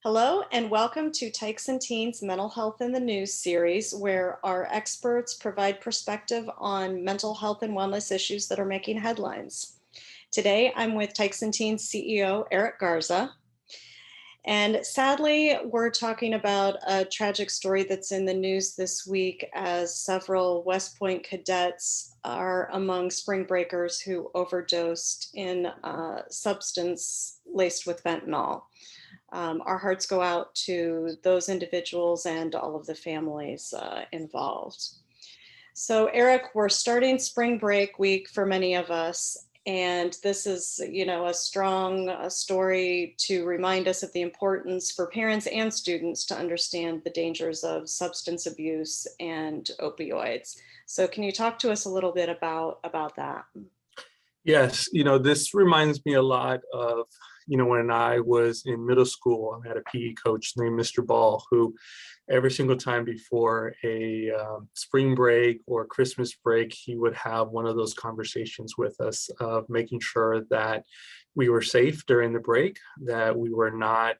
Hello and welcome to Tykes Teens Mental Health in the News series, where our experts provide perspective on mental health and wellness issues that are making headlines. Today, I'm with Tykes Teens CEO Eric Garza. And sadly, we're talking about a tragic story that's in the news this week as several West Point cadets are among spring breakers who overdosed in a substance laced with fentanyl. Our hearts go out to those individuals and all of the families involved. So Eric, we're starting spring break week for many of us. And this is, a strong story to remind us of the importance for parents and students to understand the dangers of substance abuse and opioids. So can you talk to us a little bit about that? Yes, this reminds me a lot of, when I was in middle school. I had a PE coach named Mr. Ball, who every single time before a spring break or Christmas break, he would have one of those conversations with us of making sure that we were safe during the break, that we were not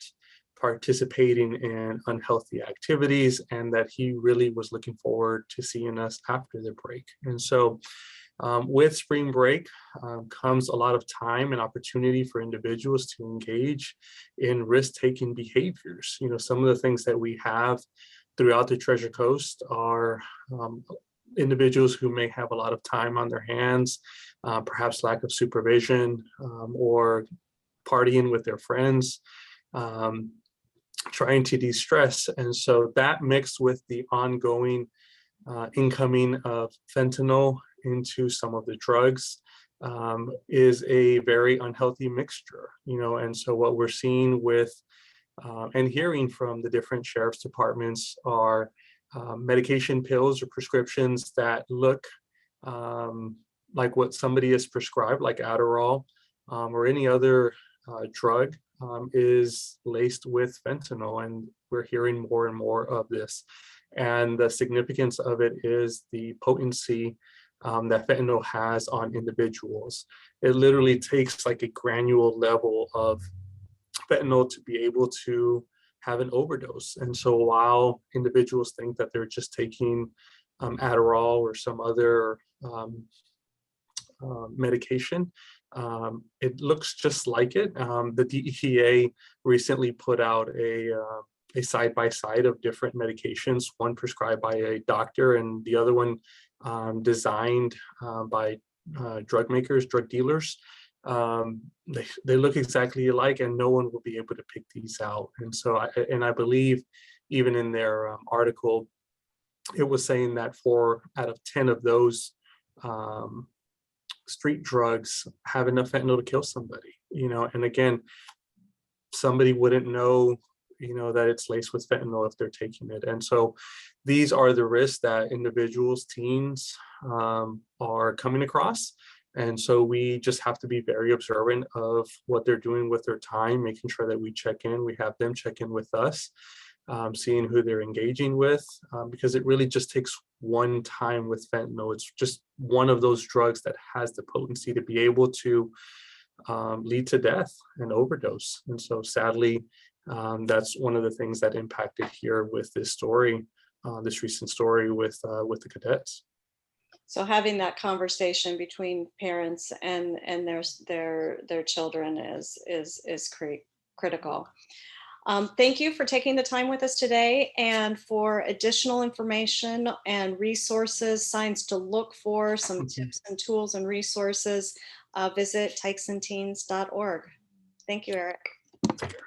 participating in unhealthy activities, and that he really was looking forward to seeing us after the break. And so with spring break comes a lot of time and opportunity for individuals to engage in risk-taking behaviors. Some of the things that we have throughout the Treasure Coast are individuals who may have a lot of time on their hands, perhaps lack of supervision, or partying with their friends, trying to de-stress. And so that mixed with the ongoing incoming of fentanyl into some of the drugs is a very unhealthy mixture, and so what we're seeing with and hearing from the different sheriff's departments are medication pills or prescriptions that look like what somebody is prescribed, like Adderall or any other drug is laced with fentanyl, and we're hearing more and more of this. And the significance of it is the potency that fentanyl has on individuals. It literally takes like a granule level of fentanyl to be able to have an overdose. And so while individuals think that they're just taking Adderall or some other medication, it looks just like it. The DEA recently put out a side-by-side of different medications, one prescribed by a doctor and the other one designed by drug makers, drug dealers. They look exactly alike, and no one will be able to pick these out. And so, I believe even in their article, it was saying that 4 out of 10 of those street drugs have enough fentanyl to kill somebody, and again, somebody wouldn't know that it's laced with fentanyl if they're taking it. And so these are the risks that individuals, teens are coming across. And so we just have to be very observant of what they're doing with their time, making sure that we check in, we have them check in with us, seeing who they're engaging with, because it really just takes one time with fentanyl. It's just one of those drugs that has the potency to be able to lead to death and overdose. And so sadly, that's one of the things that impacted here with this story, this recent story with the cadets. So having that conversation between parents and their children is critical. Thank you for taking the time with us today, and for additional information and resources, signs to look for, some tips and tools and resources, visit tykesanteens.org. Thank you, Eric. Take care.